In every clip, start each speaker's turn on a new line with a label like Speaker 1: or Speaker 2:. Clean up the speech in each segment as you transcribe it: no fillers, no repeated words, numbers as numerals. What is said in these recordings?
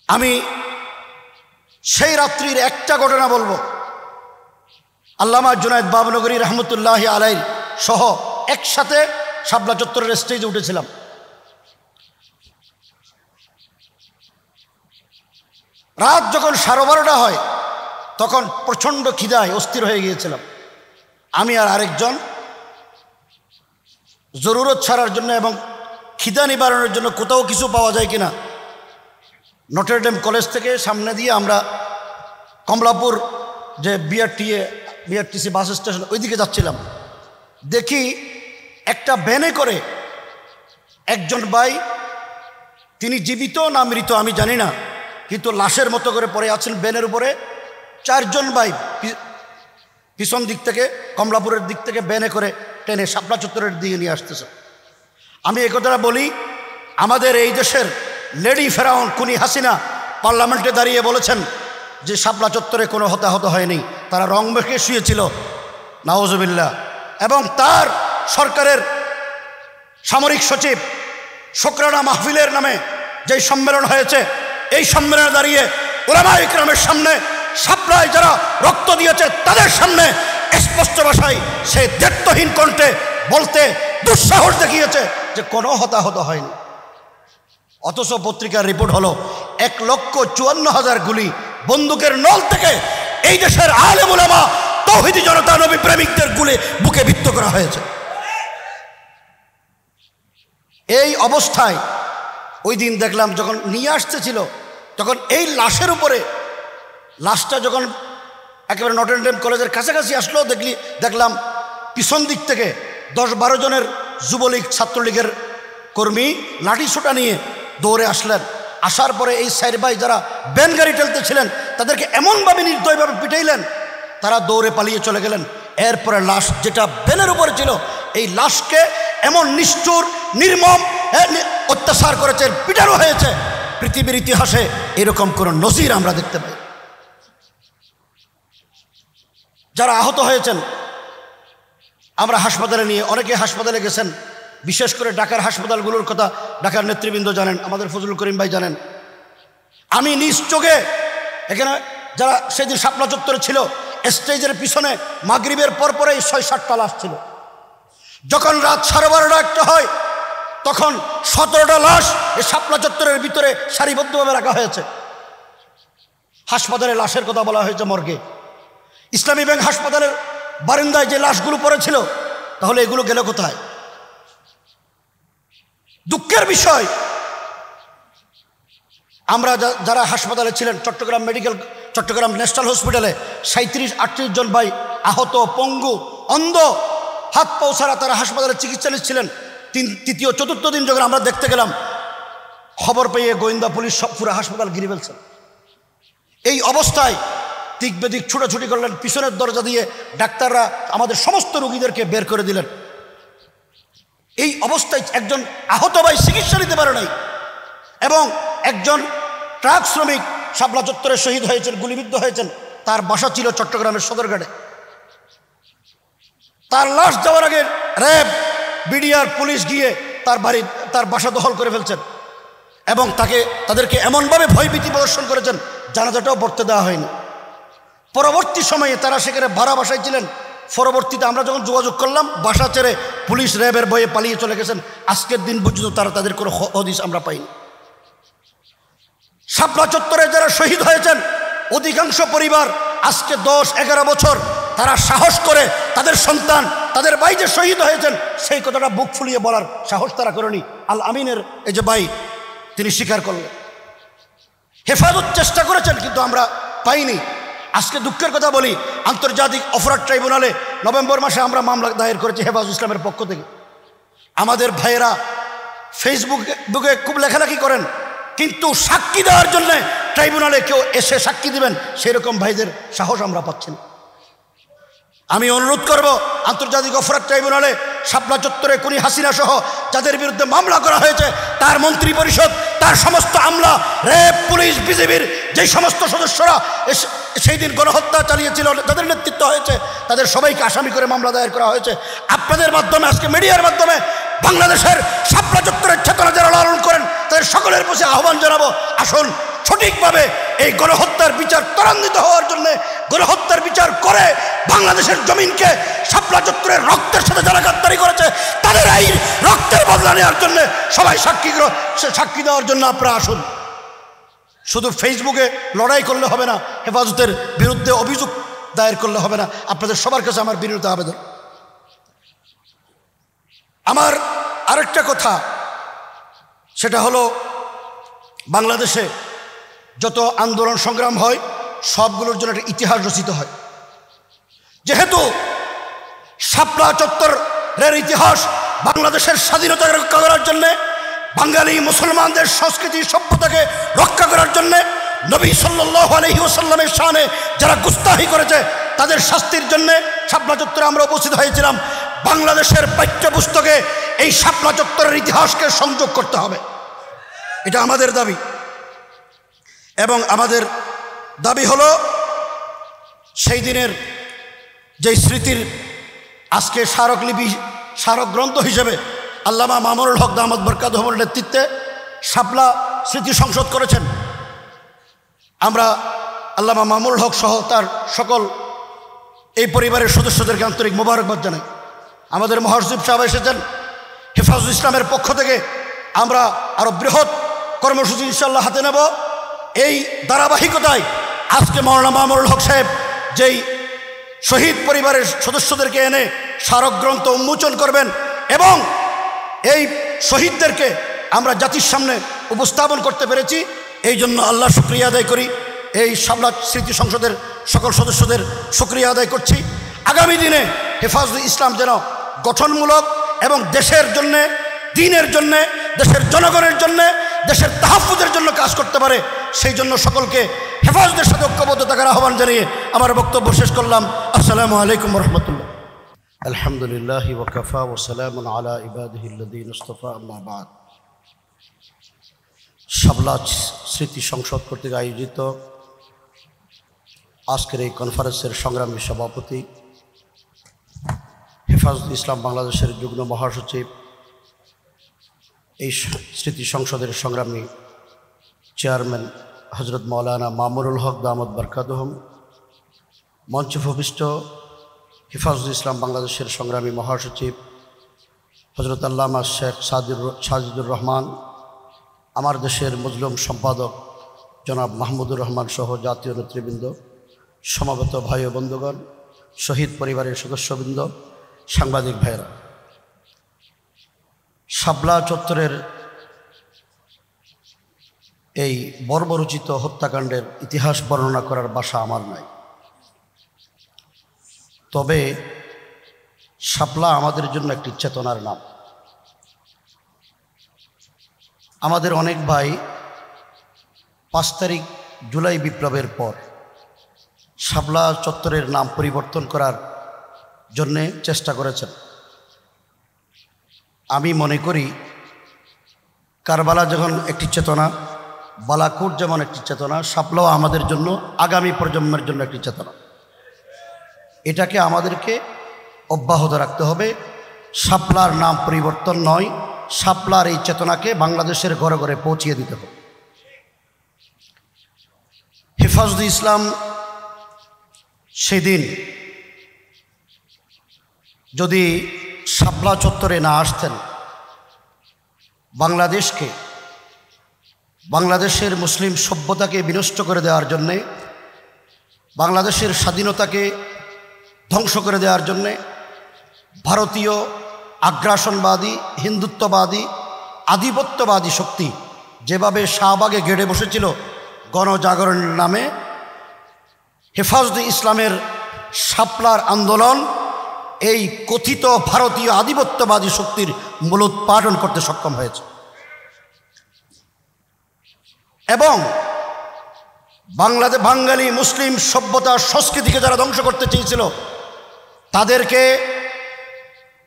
Speaker 1: আমি সেই রাত্রির একটা ঘটনা বলবো। আল্লামা জুনায়েদ বাবনগরী রহমতুল্লাহ আলাইহি সহ একসাথে শাপলা চত্বরের স্টেজে উঠেছিলাম। রাত যখন 12:30 হয় তখন প্রচণ্ড খিদায় অস্থির হয়ে গিয়েছিলাম। আমি আর আরেকজন জরুরত ছাড়ার জন্য এবং খিদা নিবারণের জন্য কোথাও কিছু পাওয়া যায় কিনা নটর ডেম কলেজ থেকে সামনে দিয়ে আমরা কমলাপুর যে বিআরটিসি বাস স্টেশন ওইদিকে যাচ্ছিলাম। দেখি একটা ভ্যানে করে একজন ভাই, তিনি জীবিত না মৃত আমি জানি না, কিন্তু লাশের মতো করে পড়ে আছেন ভ্যানের উপরে। 4 জন ভাই পিছন দিক থেকে কমলাপুরের দিক থেকে ভ্যানে করে টেনে শাপলা চত্বরের দিকে নিয়ে আসতেছে। আমি এই কথাটা বলি, আমাদের এই দেশের লেডি ফেরাউন খুনি হাসিনা পার্লামেন্টে দাঁড়িয়ে বলেছেন যে শাপলা চত্বরে কোনো হতাহত হয়নি, তারা রং মেখে শুয়েছিল, নাউজুবিল্লাহ। এবং তার সরকারের সামরিক সচিব শুকরানা মাহফিলের নামে যেই সম্মেলন হয়েছে, এই সম্মেলনে দাঁড়িয়ে উলামা ইকরামের সামনে শাপলায় যারা রক্ত দিয়েছে তাদের সামনে স্পষ্ট ভাষায় সে দায়িত্বহীন কণ্ঠে বলতে দুঃসাহস দেখিয়েছে যে কোনো হতাহত হয়নি। অথচ পত্রিকার রিপোর্ট হলো 1,54,000 গুলি বন্দুকের নল থেকে এই দেশের আলেম উলামা তাওহীদি জনতা নবী প্রেমিকদের গুলি বুকে বিদ্ধ করা হয়েছে। এই অবস্থায় ওই দিন দেখলাম যখন নিয়ে আসতেছিল, তখন এই লাশের উপরে লাশটা যখন একেবারে নটর ডেম কলেজের কাছাকাছি আসলো, দেখলাম পিছন দিক থেকে 10-12 জনের যুবলীগ ছাত্রলীগের কর্মী লাঠি সোটা নিয়ে দৌড়ে আসলেন। আসার পরে এই সাইড ভাই যারা ভ্যান গাড়ি ঠেলতেছিলেন তাদেরকে এমনভাবে নির্দয়ভাবে পিটাইলেন, তারা দৌড়ে পালিয়ে চলে গেলেন। এরপরে লাশ যেটা ভ্যানের উপরে ছিল, এই লাশকে এমন নিষ্ঠুর নির্মম অত্যাচার করেছে, পিটানো হয়েছে, পৃথিবীর ইতিহাসে এরকম কোনো নজির আমরা দেখতে পাই। যারা আহত হয়েছেন আমরা হাসপাতালে নিয়ে, অনেকে হাসপাতালে গেছেন, বিশেষ করে ঢাকার হাসপাতালগুলোর কথা ঢাকার নেতৃবৃন্দ জানেন, আমাদের ফজলুল করিম ভাই জানেন। আমি নিজ চোখে এখানে যারা সেদিন শাপলা চত্বরে ছিল, স্টেজের পিছনে মাগরিবের পরপরেই 6-7টা লাশ ছিল। যখন রাত 12:30 হয় তখন 17টা লাশ এই শাপলা চত্বরের ভিতরে সারিবদ্ধভাবে রাখা হয়েছে। হাসপাতালে লাশের কথা বলা হয়েছে মর্গে। ইসলামী ব্যাংক হাসপাতালের বারান্দায় যে লাশগুলো পড়েছিল, তাহলে এগুলো গেল কোথায়? দুঃখের বিষয়, আমরা যারা হাসপাতালে ছিলেন, চট্টগ্রাম ন্যাশনাল হসপিটালে 37-38 জন ভাই আহত, পঙ্গু, অন্ধ, হাত পাও ছাড়া তারা হাসপাতালে চিকিৎসা নিচ্ছিলেন। তৃতীয় চতুর্থ দিন যখন আমরা দেখতে গেলাম, খবর পেয়ে গোয়েন্দা পুলিশ সব পুরো হাসপাতাল ঘিরে ফেলছেন। এই অবস্থায় দিক বেদিক ছুটাছুটি করলেন, পিছনের দরজা দিয়ে ডাক্তাররা আমাদের সমস্ত রোগীদেরকে বের করে দিলেন। এই অবস্থায় একজন আহত ভাই চিকিৎসা নিতে পারে নাই, এবং একজন ট্রাক শ্রমিক শাপলা চত্বরে শহীদ হয়েছেন, গুলিবিদ্ধ হয়েছেন। তার বাসা ছিল চট্টগ্রামের সদরঘাটে। তার লাশ যাওয়ার আগে র্যাব, বিডিআর, পুলিশ গিয়ে তার বাসা দখল করে ফেলছেন এবং তাদেরকে এমনভাবে ভয়ভীতি প্রদর্শন করেছেন, জানাজাটাও পড়তে দেওয়া হয়নি। পরবর্তী সময়ে তারা সেখানে ভাড়া বাসায় ছিলেন। পরবর্তীতে আমরা যখন যোগাযোগ করলাম, বাসা ছেড়ে পুলিশ র্যাবের ভয়ে পালিয়ে চলে গেছেন। আজকের দিন পর্যন্ত তাদের কোনো হদিস আমরা পাইনি। শাপলা চত্বরে যারা শহীদ হয়েছেন, অধিকাংশ পরিবার আজকে 10-11 বছর তারা সাহস করে তাদের সন্তান, তাদের ভাই যে শহীদ হয়েছেন সেই কথাটা বুক ফুলিয়ে বলার সাহস তারা করেনি। আল আমিনের এই যে ভাই, তিনি স্বীকার করলেন, হেফাজত চেষ্টা করেছেন, কিন্তু আমরা পাইনি। আজকে দুঃখের কথা বলি, আন্তর্জাতিক অপরাধ ট্রাইব্যুনালে নভেম্বর মাসে আমরা মামলা দায়ের করেছি হেফাজত ইসলামের পক্ষ থেকে। আমাদের ভাইয়েরা ফেসবুকে খুব লেখালেখি করেন, কিন্তু সাক্ষী দেওয়ার জন্য ট্রাইব্যুনালে কেউ এসে সাক্ষী দিবেন সেরকম ভাইদের সাহস আমরা পাচ্ছি না। আমি অনুরোধ করব, আন্তর্জাতিক অপরাধ ট্রাইব্যুনালে শাপলা চত্বরে খুনি হাসিনা সহ যাদের বিরুদ্ধে মামলা করা হয়েছে তার মন্ত্রী পরিষদ, তার সমস্ত আমলা, র্যাব, পুলিশ, বিজেপির যে সমস্ত সদস্যরা সেই দিন গণহত্যা চালিয়েছিল, যাদের নেতৃত্ব হয়েছে, তাদের সবাইকে আসামি করে মামলা দায়ের করা হয়েছে। আপনাদের মাধ্যমে, আজকে মিডিয়ার মাধ্যমে বাংলাদেশের শাপলা চত্বরের চেতনা যারা লালন করেন তাদের সকলের প্রতি আহ্বান জানাবো, আসুন সঠিকভাবে এই গণহত্যার বিচার ত্বরান্বিত হওয়ার জন্য, গণহত্যার বিচার করে বাংলাদেশের জমিনকে শাপলা চত্বরের রক্তের সাথে যারা গাদ্দারি করেছে তাদের এই রক্তের বদলা নেওয়ার জন্য সবাই সাক্ষী দেওয়ার জন্য আপনারা আসুন। শুধু ফেসবুকে লড়াই করলে হবে না, হেফাজতের বিরুদ্ধে অভিযোগ দায়ের করলে হবে না। আপনাদের সবার কাছে আমার বিনীত আবেদন। আমার আরেকটা কথা, সেটা হলো বাংলাদেশে যত আন্দোলন সংগ্রাম হয় সবগুলোর জন্য একটা ইতিহাস রচিত হয়। যেহেতু শাপলা চত্বরের ইতিহাস বাংলাদেশের স্বাধীনতা রক্ষা করার জন্যে, বাঙালি মুসলমানদের সংস্কৃতি সভ্যতাকে রক্ষা করার জন্যে, নবী সাল্লাল্লাহু আলাইহি ওয়াসাল্লামের শানে যারা গুস্তাহি করেছে তাদের শাস্তির জন্যে শাপলা চত্বরে আমরা উপস্থিত হয়েছিলাম। বাংলাদেশের পাঠ্যপুস্তকে এই শাপলা চত্বরের ইতিহাসকে সংযোগ করতে হবে, এটা আমাদের দাবি। এবং আমাদের দাবি হলো সেই দিনের যেই স্মৃতির আজকে স্মারকলিপি, স্মারক গ্রন্থ হিসেবে আল্লামা মামুনুল হক দামাত বরকাতুহুর নেতৃত্বে শাপলা স্মৃতি সংসদ করেছেন। আমরা আল্লামা মামুনুল হক সহ তার সকল এই পরিবারের সদস্যদেরকে আন্তরিক মোবারকবাদ জানাই। আমাদের মহাসচিব সাহেব এসেছেন, হেফাজুল ইসলামের পক্ষ থেকে আমরা আরও বৃহৎ কর্মসূচি ইনশাল্লাহ হাতে নেব। এই ধারাবাহিকতায় আজকে মাওলানা মামুনুল হক সাহেব যেই শহীদ পরিবারের সদস্যদেরকে এনে স্মারক গ্রন্থ উন্মোচন করবেন এবং এই শহীদদেরকে আমরা জাতির সামনে উপস্থাপন করতে পেরেছি, এই জন্য আল্লাহ শুকরিয়া আদায় করি। এই শাপলা স্মৃতি সংসদের সকল সদস্যদের শুকরিয়া আদায় করছি। আগামী দিনে হেফাজুল ইসলাম যেন গঠনমূলক এবং দেশের জন্যে, দ্বীনের জন্যে, দেশের জনগণের জন্যে, দেশের তাহাফুজের জন্য কাজ করতে পারে, সেই জন্য সকলকে হেফাজতের সাথে ঐক্যবদ্ধ থাকার আহ্বান জানিয়ে আমার বক্তব্য শেষ করলাম। আসসালামু আলাইকুম ওয়া রাহমাতুল্লাহ। আলহামদুলিল্লাহ ওয়া কাফা ওয়া সালামুন আলা ইবাদিহিল্লাযীনা ইসতাফা, আম্মা বা'দ। শাপলা স্মৃতি সংসদ কর্তৃক আয়োজিত আজকের এই কনফারেন্সের সংগ্রামী সভাপতি, হেফাজতুল ইসলাম বাংলাদেশের যুগ্ম মহাসচিব, এই স্মৃতি সংসদের সংগ্রামী চেয়ারম্যান হজরত মৌলানা মামুনুল হক দামাত বরকাতুহুম, মঞ্চে উপবিষ্ট হেফাজতুল ইসলাম বাংলাদেশের সংগ্রামী মহাসচিব হজরত আল্লামা শেখ সাজিদুর রহমান, আমার দেশের মজলুম সম্পাদক জনাব মাহমুদুর রহমান সহ জাতীয় নেতৃবৃন্দ, সমাবেত ভাই ও বন্ধুগণ, শহীদ পরিবারের সদস্যবৃন্দ, সাংবাদিক ভাইয়েরা, শাপলা চত্বরের এই বর্বরচিত হত্যাকাণ্ডের ইতিহাস বর্ণনা করার ভাষা আমার নাই। তবে শাপলা আমাদের জন্য একটি চেতনার নাম। আমাদের অনেক ভাই 5 তারিখ জুলাই বিপ্লবের পর শাপলা চত্বরের নাম পরিবর্তন করার জন্যে চেষ্টা করেছেন। আমি মনে করি কারবালা যখন একটি চেতনা, বালাকোট যেমন একটি চেতনা, শাপলাও আমাদের জন্য, আগামী প্রজন্মের জন্য একটি চেতনা। এটাকে আমাদেরকে অব্যাহত রাখতে হবে। শাপলার নাম পরিবর্তন নয়, শাপলার এই চেতনাকে বাংলাদেশের ঘরে ঘরে পৌঁছিয়ে দিতে হবে। হেফাজতুল ইসলাম সেদিন যদি শাপলা চত্বরে না আসতেন, বাংলাদেশের মুসলিম সভ্যতাকে বিনষ্ট করে দেওয়ার জন্যে, বাংলাদেশের স্বাধীনতাকে ধ্বংস করে দেওয়ার জন্যে ভারতীয় আগ্রাসনবাদী, হিন্দুত্ববাদী, আধিপত্যবাদী শক্তি যেভাবে শাহবাগে গেড়ে বসেছিল গণজাগরণের নামে, হেফাজতুল ইসলামের শাপলার আন্দোলন এই কথিত ভারতীয় আধিপত্যবাদী শক্তির মূলোৎপাটন করতে সক্ষম হয়েছে এবং বাঙালি মুসলিম সভ্যতা সংস্কৃতিকে যারা ধ্বংস করতে চেয়েছিল তাদেরকে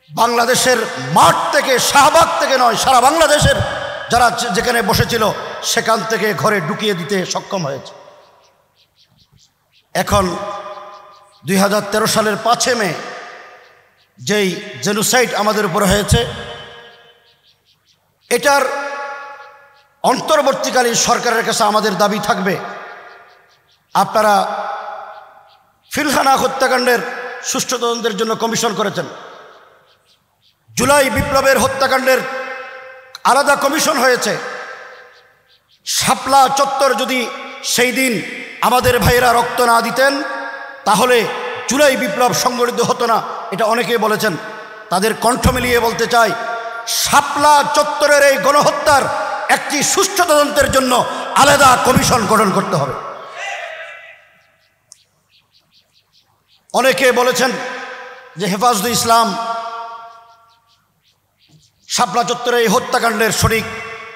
Speaker 1: বাংলাদেশের মাঠ থেকে, শাহবাগ থেকে নয়, সারা বাংলাদেশের যারা যেখানে বসেছিল সেখান থেকে ঘরে ঢুকিয়ে দিতে সক্ষম হয়েছে। এখন 2013 সালের 5 মে যেই জেনোসাইড আমাদের উপর হয়েছে, এটার অন্তর্বর্তীকালীন সরকারের কাছে আমাদের দাবি থাকবে, আপনারা ফিলখানা হত্যাকাণ্ডের সুষ্ঠু তদন্তের জন্য কমিশন করেছেন, জুলাই বিপ্লবের হত্যাকাণ্ডের আলাদা কমিশন হয়েছে। শাপলা চত্বর যদি সেই দিন আমাদের ভাইয়েরা রক্ত না দিতেন তাহলে জুলাই বিপ্লব সংগঠিত হতো না, এটা অনেকেই বলেছেন। তাদের কণ্ঠ মিলিয়ে বলতে চাই, শাপলা চত্বরের এই গণহত্যার একটি সুষ্ঠু তদন্তের জন্য আলাদা কমিশন গঠন করতে হবে। অনেকে বলেছেন যে হেফাজতে ইসলাম শাপলা চত্বরে এই হত্যাকাণ্ডের সঠিক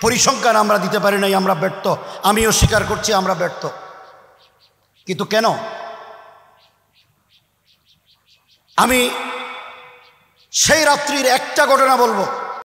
Speaker 1: পরিসংখ্যান আমরা দিতে পারি নাই, আমরা ব্যর্থ। আমিও স্বীকার করছি আমরা ব্যর্থ, কিন্তু কেন? আমি সেই রাত্রির একটা ঘটনা বলবো।